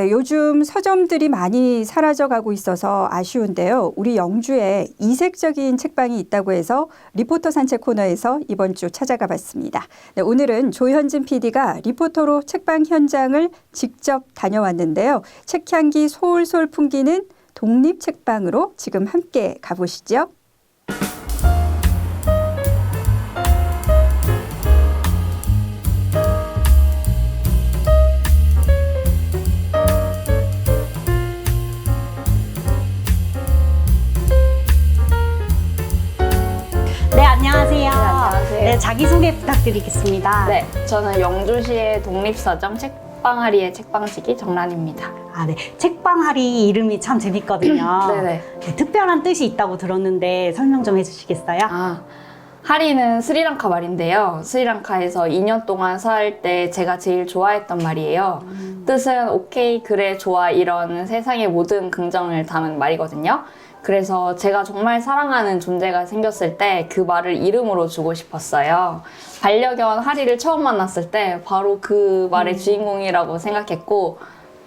네, 요즘 서점들이 많이 사라져가고 있어서 아쉬운데요. 우리 영주에 이색적인 책방이 있다고 해서 리포터 산책 코너에서 이번 주 찾아가 봤습니다. 네, 오늘은 조현진 PD가 리포터로 책방 현장을 직접 다녀왔는데요. 책향기 솔솔 풍기는 독립책방으로 지금 함께 가보시죠. 안녕하세요. 네, 자기소개 부탁드리겠습니다. 네, 저는 영주시의 독립서점 책방아리의 책방지기 정란입니다. 네. 책방아리 이름이 참 재밌거든요. 네네. 네, 특별한 뜻이 있다고 들었는데 설명 좀 해주시겠어요? 하리는 스리랑카 말인데요. 스리랑카에서 2년 동안 살 때 제가 제일 좋아했던 말이에요. 뜻은 오케이, 그래, 좋아 이런 세상의 모든 긍정을 담은 말이거든요. 그래서 제가 정말 사랑하는 존재가 생겼을 때 그 말을 이름으로 주고 싶었어요. 반려견 하리를 처음 만났을 때 바로 그 말의 주인공이라고 생각했고,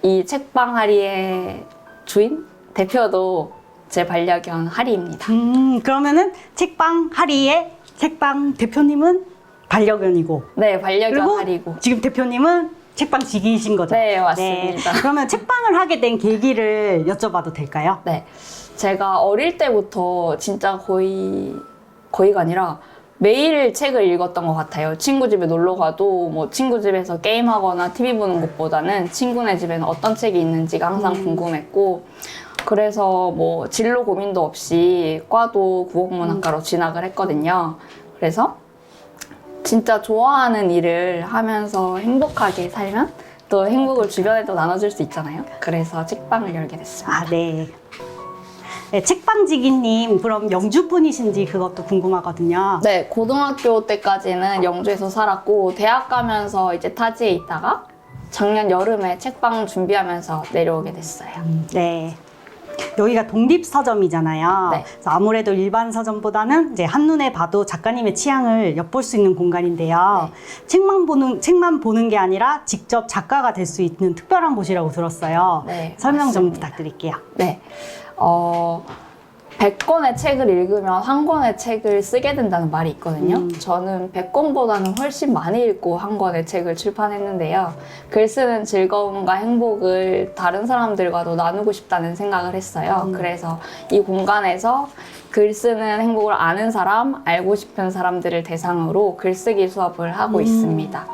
이 책방 하리의 주인? 대표도 제 반려견 하리입니다. 그러면은 책방 하리의 책방 대표님은 반려견이고, 네, 반려견 그리고 하리고. 지금 대표님은 책방 직이신 거죠? 네, 맞습니다. 네. 그러면 책방을 하게 된 계기를 여쭤봐도 될까요? 네. 제가 어릴 때부터 진짜 거의가 아니라 매일 책을 읽었던 것 같아요. 친구 집에 놀러 가도 뭐 친구 집에서 게임하거나 TV 보는 것보다는 친구네 집에는 어떤 책이 있는지가 항상 궁금했고, 그래서 뭐 진로 고민도 없이 과도 국어국문학과로 진학을 했거든요. 그래서 진짜 좋아하는 일을 하면서 행복하게 살면 또 행복을 주변에도 나눠줄 수 있잖아요. 그래서 책방을 열게 됐습니다. 네. 네, 책방지기님, 그럼 영주 분이신지 그것도 궁금하거든요. 네, 고등학교 때까지는 영주에서 살았고, 대학 가면서 이제 타지에 있다가 작년 여름에 책방 준비하면서 내려오게 됐어요. 네. 여기가 독립서점이잖아요. 네. 그래서 아무래도 일반 서점보다는 이제 한눈에 봐도 작가님의 취향을 엿볼 수 있는 공간인데요. 네. 책만 보는 게 아니라 직접 작가가 될 수 있는 특별한 곳이라고 들었어요. 네, 설명 좀 맞습니다. 부탁드릴게요. 네. 100권의 책을 읽으면 한 권의 책을 쓰게 된다는 말이 있거든요. 저는 100권보다는 훨씬 많이 읽고 한 권의 책을 출판했는데요. 글 쓰는 즐거움과 행복을 다른 사람들과도 나누고 싶다는 생각을 했어요. 그래서 이 공간에서 글 쓰는 행복을 아는 사람, 알고 싶은 사람들을 대상으로 글쓰기 수업을 하고 있습니다.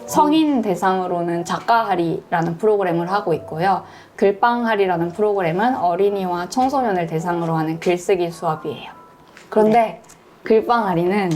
성인 대상으로는 작가하리라는 프로그램을 하고 있고요. 글방하리라는 프로그램은 어린이와 청소년을 대상으로 하는 글쓰기 수업이에요. 그런데 글방하리는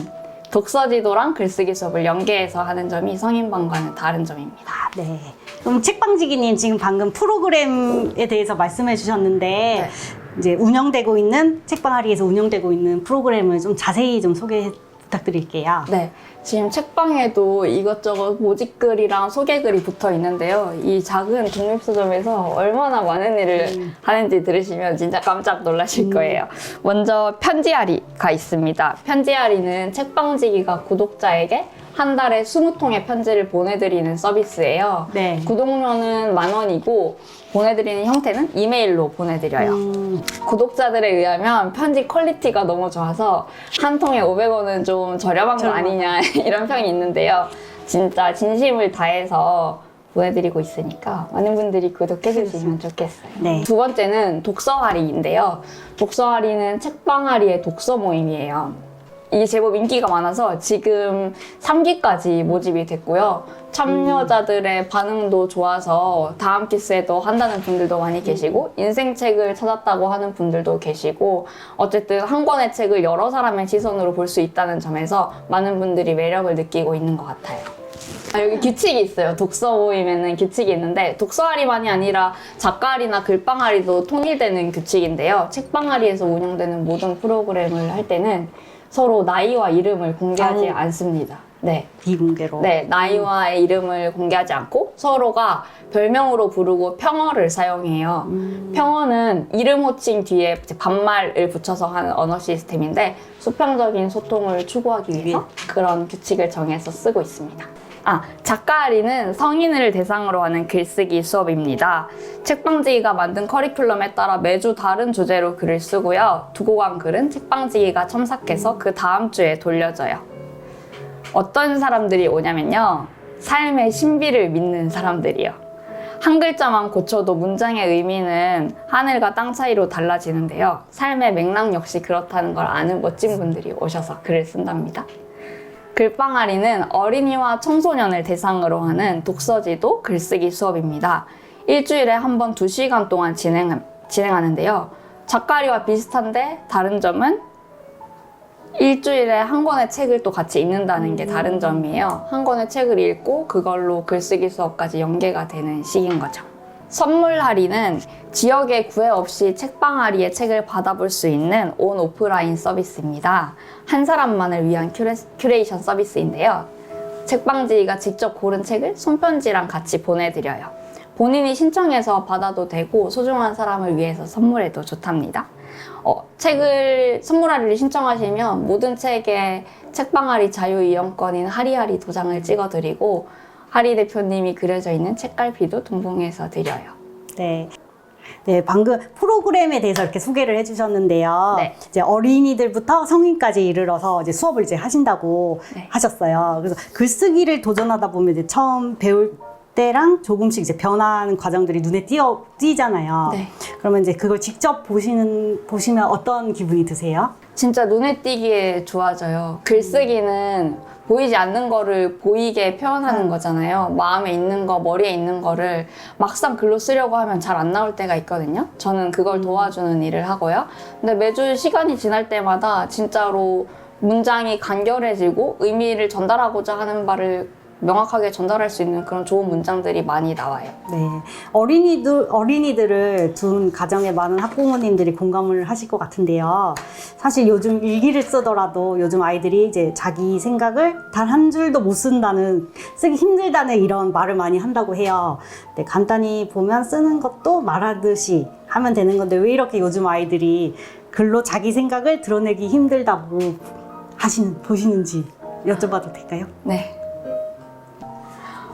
독서지도랑 글쓰기 수업을 연계해서 하는 점이 성인반과는 다른 점입니다. 네. 그럼 책방지기님 지금 방금 프로그램에 대해서 말씀해 주셨는데 네. 이제 운영되고 있는 책방아리에서 운영되고 있는 프로그램을 좀 자세히 좀 소개 부탁드릴게요. 네, 지금 책방에도 이것저것 모집글이랑 소개글이 붙어 있는데요. 이 작은 독립서점에서 얼마나 많은 일을 하는지 들으시면 진짜 깜짝 놀라실 거예요. 먼저 편지아리가 있습니다. 편지아리는 책방지기가 구독자에게 한 달에 20통의 편지를 보내드리는 서비스예요. 네. 구독료는 10,000원이고 보내드리는 형태는 이메일로 보내드려요. 구독자들에 의하면 편지 퀄리티가 너무 좋아서 한 통에 500원은 좀 저렴한 거 아니냐 이런 평이 있는데요. 진짜 진심을 다해서 보내드리고 있으니까 많은 분들이 구독해주시면 좋겠어요. 네. 두 번째는 독서하리인데요. 독서하리는 책방하리의 독서 모임이에요. 이게 제법 인기가 많아서 지금 3기까지 모집이 됐고요. 참여자들의 반응도 좋아서 다음 기수에도 한다는 분들도 많이 계시고, 인생책을 찾았다고 하는 분들도 계시고, 어쨌든 한 권의 책을 여러 사람의 시선으로 볼 수 있다는 점에서 많은 분들이 매력을 느끼고 있는 것 같아요. 여기 규칙이 있어요. 독서 모임에는 규칙이 있는데, 독서아리만이 아니라 작가아리나 글방아리도 통일되는 규칙인데요. 책방아리에서 운영되는 모든 프로그램을 할 때는 서로 나이와 이름을 공개하지 않습니다. 네. 비공개로. 네, 나이와 이름을 공개하지 않고 서로가 별명으로 부르고 평어를 사용해요. 평어는 이름 호칭 뒤에 이제 반말을 붙여서 하는 언어 시스템인데, 수평적인 소통을 추구하기 위해서 그런 규칙을 정해서 쓰고 있습니다. 작가 할인은 성인을 대상으로 하는 글쓰기 수업입니다. 책방지기가 만든 커리큘럼에 따라 매주 다른 주제로 글을 쓰고요. 두고 간 글은 책방지기가 첨삭해서 그 다음 주에 돌려줘요. 어떤 사람들이 오냐면요. 삶의 신비를 믿는 사람들이요. 한 글자만 고쳐도 문장의 의미는 하늘과 땅 차이로 달라지는데요. 삶의 맥락 역시 그렇다는 걸 아는 멋진 분들이 오셔서 글을 쓴답니다. 글방아리는 어린이와 청소년을 대상으로 하는 독서지도 글쓰기 수업입니다. 일주일에 한 번 2시간 동안 진행하는데요. 작가리와 비슷한데 다른 점은 일주일에 한 권의 책을 또 같이 읽는다는 게 다른 점이에요. 한 권의 책을 읽고 그걸로 글쓰기 수업까지 연계가 되는 시기인 거죠. 선물 할인은 지역에 구애 없이 책방 할인의 책을 받아볼 수 있는 온 오프라인 서비스입니다. 한 사람만을 위한 큐레이션 서비스인데요. 책방지기가 직접 고른 책을 손편지랑 같이 보내드려요. 본인이 신청해서 받아도 되고 소중한 사람을 위해서 선물해도 좋답니다. 책을 선물 할인을 신청하시면 모든 책에 책방 할인 자유이용권인 하리하리 도장을 찍어드리고 하리 대표님이 그려져 있는 책갈피도 동봉해서 드려요. 네. 네, 방금 프로그램에 대해서 이렇게 소개를 해주셨는데요. 네. 이제 어린이들부터 성인까지 이르러서 이제 수업을 이제 하신다고 네. 하셨어요. 그래서 글쓰기를 도전하다 보면 이제 처음 배울 때랑 조금씩 이제 변화하는 과정들이 눈에 띄잖아요. 네. 그러면 이제 그걸 직접 보시면 어떤 기분이 드세요? 진짜 눈에 띄기에 좋아져요. 글쓰기는 보이지 않는 거를 보이게 표현하는 거잖아요. 마음에 있는 거, 머리에 있는 거를 막상 글로 쓰려고 하면 잘 안 나올 때가 있거든요. 저는 그걸 도와주는 일을 하고요. 근데 매주 시간이 지날 때마다 진짜로 문장이 간결해지고 의미를 전달하고자 하는 바를 명확하게 전달할 수 있는 그런 좋은 문장들이 많이 나와요. 네. 어린이들을 둔 가정에 많은 학부모님들이 공감을 하실 것 같은데요. 사실 요즘 일기를 쓰더라도 요즘 아이들이 이제 자기 생각을 단 한 줄도 못 쓰기 힘들다는 이런 말을 많이 한다고 해요. 네, 간단히 보면 쓰는 것도 말하듯이 하면 되는 건데 왜 이렇게 요즘 아이들이 글로 자기 생각을 드러내기 힘들다고 보시는지 여쭤봐도 될까요? 네.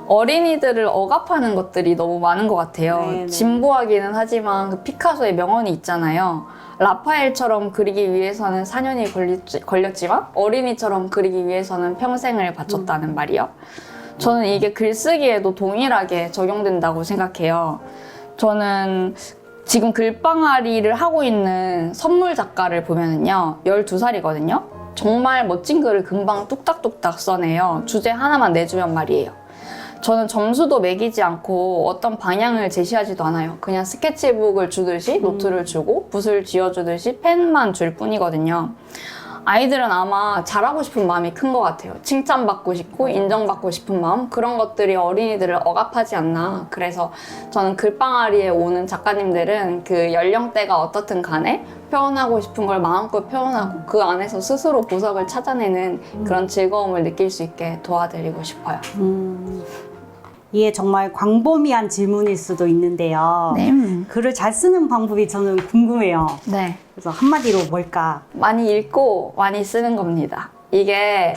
어린이들을 억압하는 것들이 너무 많은 것 같아요. 네네. 진부하기는 하지만 그 피카소의 명언이 있잖아요. 라파엘처럼 그리기 위해서는 4년이 걸렸지만 어린이처럼 그리기 위해서는 평생을 바쳤다는 말이요. 저는 이게 글쓰기에도 동일하게 적용된다고 생각해요. 저는 지금 글방아리를 하고 있는 선물 작가를 보면은요, 12살이거든요. 정말 멋진 글을 금방 뚝딱뚝딱 써내요. 주제 하나만 내주면 말이에요. 저는 점수도 매기지 않고 어떤 방향을 제시하지도 않아요. 그냥 스케치북을 주듯이 노트를 주고 붓을 쥐어주듯이 펜만 줄 뿐이거든요. 아이들은 아마 잘하고 싶은 마음이 큰 것 같아요. 칭찬받고 싶고 인정받고 싶은 마음, 그런 것들이 어린이들을 억압하지 않나. 그래서 저는 글방아리에 오는 작가님들은 그 연령대가 어떻든 간에 표현하고 싶은 걸 마음껏 표현하고 그 안에서 스스로 보석을 찾아내는 그런 즐거움을 느낄 수 있게 도와드리고 싶어요. 이게 정말 광범위한 질문일 수도 있는데요. 네. 글을 잘 쓰는 방법이 저는 궁금해요. 네. 그래서 한마디로 뭘까? 많이 읽고 많이 쓰는 겁니다. 이게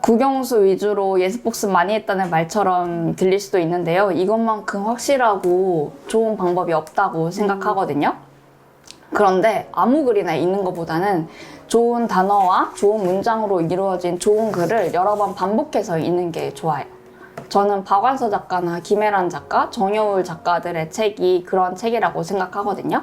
국영수 위주로 예습복습 많이 했다는 말처럼 들릴 수도 있는데요. 이것만큼 확실하고 좋은 방법이 없다고 생각하거든요. 그런데 아무 글이나 읽는 것보다는 좋은 단어와 좋은 문장으로 이루어진 좋은 글을 여러 번 반복해서 읽는 게 좋아요. 저는 박완서 작가나 김혜란 작가, 정여울 작가들의 책이 그런 책이라고 생각하거든요.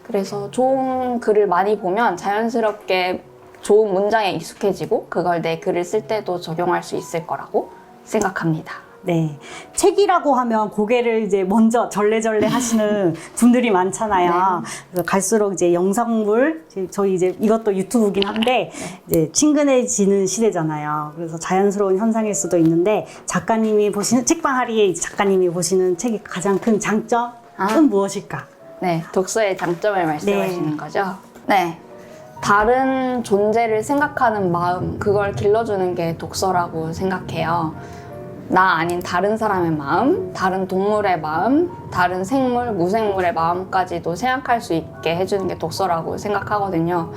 그래서 좋은 글을 많이 보면 자연스럽게 좋은 문장에 익숙해지고 그걸 내 글을 쓸 때도 적용할 수 있을 거라고 생각합니다. 네. 책이라고 하면 고개를 이제 먼저 절레절레 하시는 분들이 많잖아요. 그래서 갈수록 이제 영상물, 저희 이제 이것도 유튜브긴 한데, 이제 친근해지는 시대잖아요. 그래서 자연스러운 현상일 수도 있는데, 작가님이 보시는, 책방아리에 작가님이 보시는 책의 가장 큰 장점은 무엇일까? 네, 독서의 장점을 말씀하시는 거죠? 네. 다른 존재를 생각하는 마음, 그걸 길러주는 게 독서라고 생각해요. 나 아닌 다른 사람의 마음, 다른 동물의 마음, 다른 생물, 무생물의 마음까지도 생각할 수 있게 해주는 게 독서라고 생각하거든요.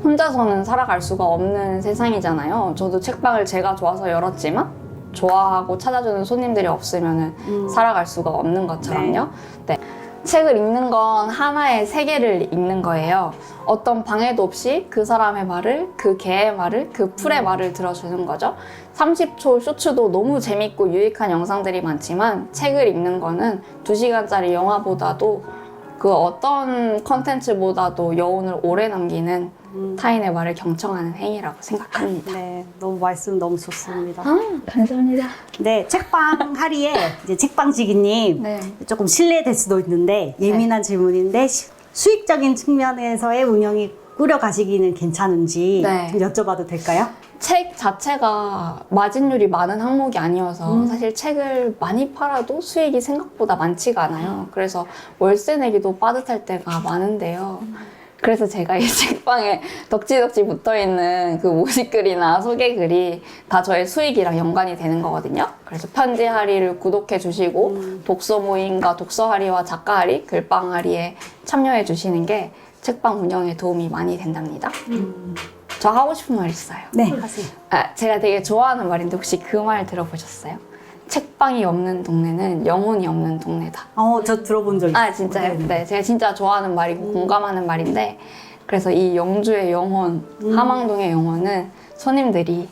혼자서는 살아갈 수가 없는 세상이잖아요. 저도 책방을 제가 좋아서 열었지만 좋아하고 찾아주는 손님들이 없으면 살아갈 수가 없는 것처럼요. 네. 책을 읽는 건 하나의 세계를 읽는 거예요. 어떤 방해도 없이 그 사람의 말을, 그 개의 말을, 그 풀의 말을 들어주는 거죠. 30초 쇼츠도 너무 재밌고 유익한 영상들이 많지만 책을 읽는 거는 2시간짜리 영화보다도 그 어떤 컨텐츠보다도 여운을 오래 남기는 타인의 말을 경청하는 행위라고 생각합니다. 네, 너무 말씀 너무 좋습니다. 감사합니다. 네, 책방 하리에 이제 책방지기님 네. 조금 실례될 수도 있는데 예민한 질문인데 수익적인 측면에서의 운영이 꾸려가시기는 괜찮은지 네. 좀 여쭤봐도 될까요? 책 자체가 마진율이 많은 항목이 아니어서 사실 책을 많이 팔아도 수익이 생각보다 많지가 않아요. 그래서 월세 내기도 빠듯할 때가 많은데요. 그래서 제가 이 책방에 덕지덕지 붙어있는 그 모집글이나 소개글이 다 저의 수익이랑 연관이 되는 거거든요. 그래서 편지하리를 구독해 주시고 독서 모임과 독서하리와 작가하리, 글방하리에 참여해 주시는 게 책방 운영에 도움이 많이 된답니다. 저 하고 싶은 말 있어요. 네, 하세요. 제가 되게 좋아하는 말인데 혹시 그 말 들어보셨어요? 책방이 없는 동네는 영혼이 없는 동네다. 저 들어본 적 있어요. 진짜요? 네. 네, 제가 진짜 좋아하는 말이고 공감하는 말인데 그래서 이 영주의 영혼, 함흥동의 영혼은 손님들이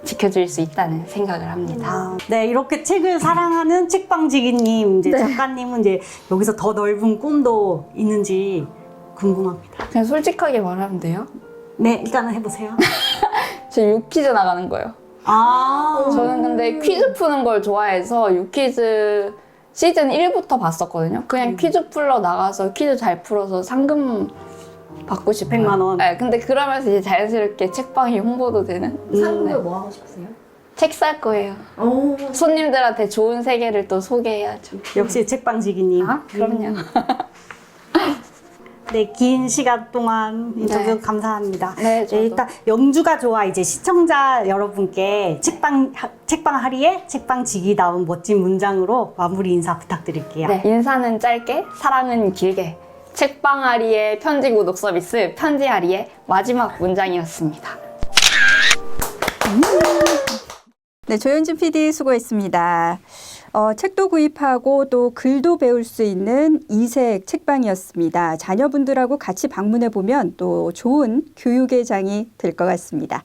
지켜줄 수 있다는 생각을 합니다. 네, 이렇게 책을 사랑하는 책방지기님, 이제 작가님은 이제 여기서 더 넓은 꿈도 있는지 궁금합니다. 그냥 솔직하게 말하면 돼요? 네, 일단은 해보세요. 저 유퀴즈 나가는 거예요. 저는 근데 퀴즈 푸는 걸 좋아해서 유퀴즈 시즌 1부터 봤었거든요. 그냥 퀴즈 풀러 나가서 퀴즈 잘 풀어서 상금 받고 싶어요. 100만 원. 네, 근데 그러면서 이제 자연스럽게 책방이 홍보도 되는. 상금을 뭐 하고 싶으세요? 책 살 거예요. 손님들한테 좋은 세계를 또 소개해야죠. 역시 책방지기님. 그럼요. 네, 긴 시간 동안 인터뷰 네. 감사합니다. 네, 저도. 일단 영주가 좋아 이제 시청자 여러분께 책방 하리의 책방지기다운 멋진 문장으로 마무리 인사 부탁드릴게요. 네, 인사는 짧게, 사랑은 길게. 책방아리의 편지 구독 서비스 편지아리의 마지막 문장이었습니다. 네, 조현진 PD 수고했습니다. 책도 구입하고 또 글도 배울 수 있는 이색 책방이었습니다. 자녀분들하고 같이 방문해 보면 또 좋은 교육의 장이 될 것 같습니다.